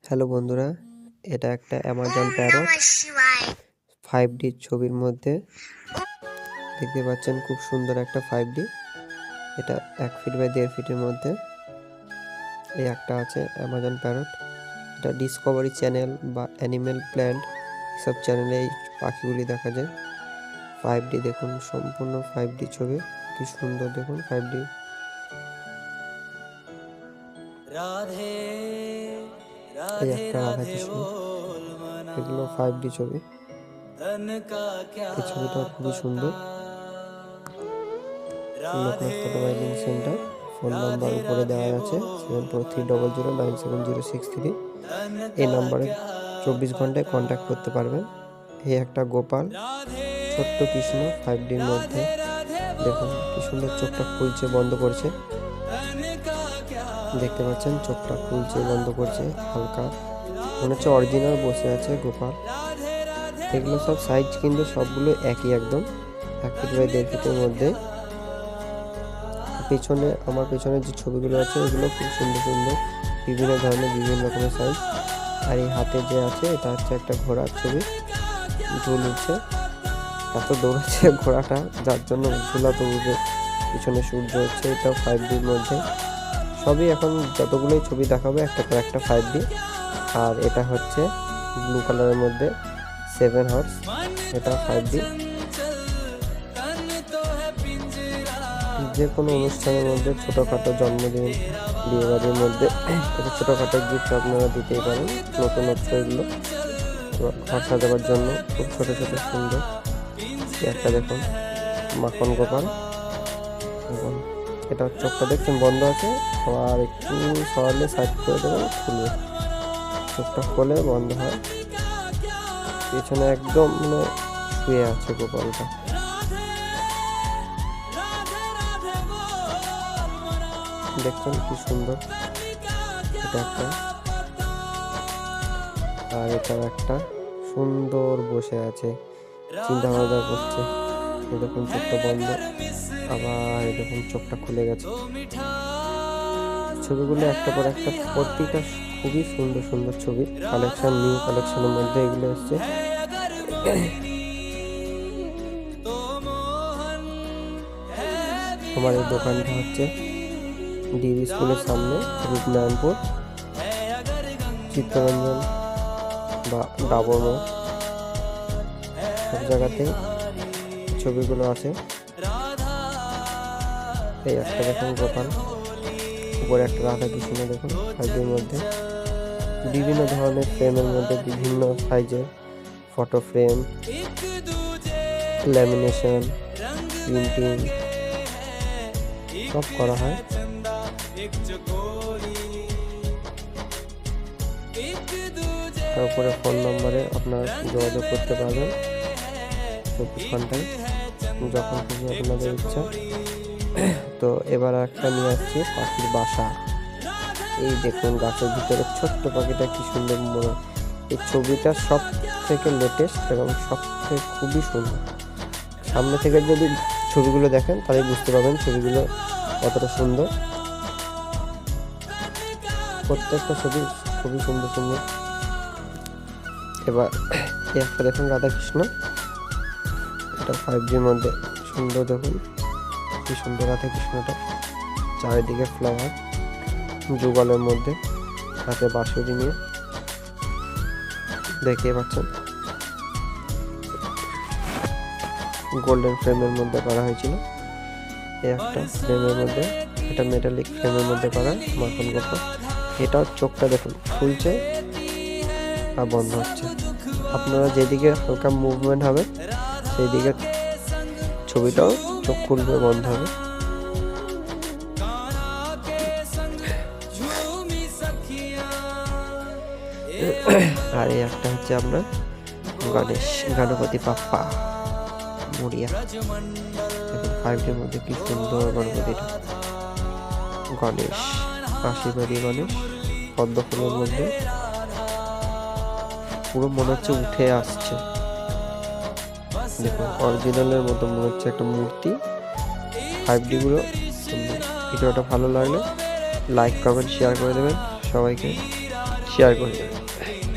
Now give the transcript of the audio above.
Hello বন্ধুরা, এটা একটা অ্যামাজন প্যারট 5D ছবির মধ্যে দেখতে পাচ্ছেন। খুব সুন্দর একটা 5D। এটা 1 ফিট বাই 1.5 ফিটের মধ্যে এই একটা আছে অ্যামাজন প্যারট। এটা ডিসকভারি চ্যানেল বা অ্যানিমেল প্ল্যান্ট এসব চ্যানেলে এই পাখিগুলি দেখা যায়। 5D দেখুন, সম্পূর্ণ 5D ছবি। কি সুন্দর দেখুন 5D। এই একটা রাধাকৃষ্ণ, এগুলো 5D ছবি। এই ছবিটা খুবই সুন্দর। লোকনাথ ফটোমাইলিং সেন্টার, ফোন নাম্বার উপরে দেওয়া আছে 7430097063। এই নাম্বারে 24 ঘন্টায় কন্ট্যাক্ট করতে পারবেন। এই একটা গোপাল, ছোট্ট কৃষ্ণ 5Dর মধ্যে দেখুন কি সুন্দর, চোখটা খুলছে বন্ধ করছে, দেখতে পাচ্ছেন চোখটা খুলছে বন্ধ করছে হালকা, মনে হচ্ছে অরিজিনাল বসে আছে গোপাল। এগুলো সব সাইজ কিন্তু সবগুলো একই, একদম 1 ফিট বাই 1.5 ফিটের মধ্যে। পেছনে আমার পেছনে যে ছবিগুলো আছে এগুলো খুব সুন্দর সুন্দর, বিভিন্ন ধরনের বিভিন্ন রকমের সাইজ। আর এই হাতে যে আছে এটা হচ্ছে একটা ঘোড়ার ছবি, ঝুল উঠছে, এত দৌড়াচ্ছে ঘোড়াটা যার জন্য ঝুলাতে উঠে পিছনে সূর্য হচ্ছে। এটাও 5Dর মধ্যে। সবই এখন যতগুলোই ছবি দেখাবে একটা পর একটা 5D। আর এটা হচ্ছে ব্লু কালারের মধ্যে 7 হর্স, এটা 5D। যে কোনো অনুষ্ঠানের মধ্যে, ছোটোখাটো জন্মদিন, বিয়েবাড়ির মধ্যে এটা ছোটোখাটো গিফট আপনারা দিতেই পারেন। নতুনত্ব এগুলো ঘর সাজাবার জন্য খুব ছোটো ছোটো সুন্দর। একটা দেখুন মাখন গোপাল, এবং এটা চোখটা দেখছেন বন্ধ আছে, আবার একটু সরালে সাইড করে দেবেন, খুলে চোখটা খোলে বন্ধ হয়। পেছনে একদম মানে শুয়ে আছে গোপালটা। দেখছেন কি সুন্দর, এটা একটা। আর এটা একটা সুন্দর বসে আছে, চিন্তা ভাবনা করছে। দেখুন চোখটা বন্ধ, আবার দেখুন চোখটা খুলে গেছে। ছবিগুলো একটা পর একটা, প্রত্যেকটা খুবই সুন্দর সুন্দর ছবি। কালেকশন, নিউ কালেকশনের মধ্যে এগুলো এসছে। আমার এই দোকানটা হচ্ছে ডিবি স্কুলের সামনে, রূপনারায়ণপুর, চিত্তরঞ্জন বা ডাবর মোড়, সব জায়গাতেই ছবিগুলো আছে। এই একটা দেখুন গোপাল, উপরে একটা রাধাকৃষ্ণ দেখুন 5Dর মধ্যে। বিভিন্ন ধরনের ফ্রেমের মধ্যে বিভিন্ন সাইজের ফটো ফ্রেম, ল্যামিনেশন, প্রিন্টিং সব করা হয়। তারপরে ফোন নম্বরে আপনার যোগাযোগ করতে পারবেন 24 ঘন্টায়, যখন খুশি আপনাদের ইচ্ছা। তো এবার একটা নিয়ে আসছি পাখির বাসা। এই দেখুন গাছের ভিতরে ছোট্ট পাখিটা কি সুন্দর মনে। এই ছবিটা সব থেকে লেটেস্ট এবং সব থেকে খুবই সুন্দর। সামনে থেকে যদি ছবিগুলো দেখেন তাহলে বুঝতে পারবেন ছবিগুলো কতটা সুন্দর। প্রত্যেকটা ছবি খুবই সুন্দর সুন্দর। এবার একটা দেখুন রাধাকৃষ্ণ, এটা 5Dর মধ্যে সুন্দর। দেখুন কি সুন্দর রাধাকৃষ্ণটা, চারিদিকে ফ্লাওয়ার, যুগলের মধ্যে হাতে বাঁশুরি নিয়ে, দেখতে পাচ্ছেন গোল্ডেন ফ্রেমের মধ্যে করা হয়েছিল। এই একটা ফ্রেমের মধ্যে, এটা মেটালিক ফ্রেমের মধ্যে করা মাখন গোপাল। এটাও চোখটা দেখুন খুলছে আর বন্ধ হচ্ছে। আপনারা যেদিকে হালকা মুভমেন্ট হবে সেই দিকে ছবিটাও চোখ খুলবে বন্ধ হবে। আর এই একটা হচ্ছে আপনার গণেশ, গণপতি বাপ্পা মরিয়া। 5Dর মধ্যে কি সুন্দর গণপতিটা, গণেশ, আশীর্বাদী গণেশ, পদ্ম ফুলের মধ্যে পুরো মনে হচ্ছে উঠে আসছে। দেখুন অরিজিনালের মতো মনে হচ্ছে একটা মূর্তি। 5D গুলো। ভিডিওটা ভালো লাগলে লাইক, কমেন্ট, শেয়ার করে দেবেন সবাইকে। শেয়ার করে দেবেন।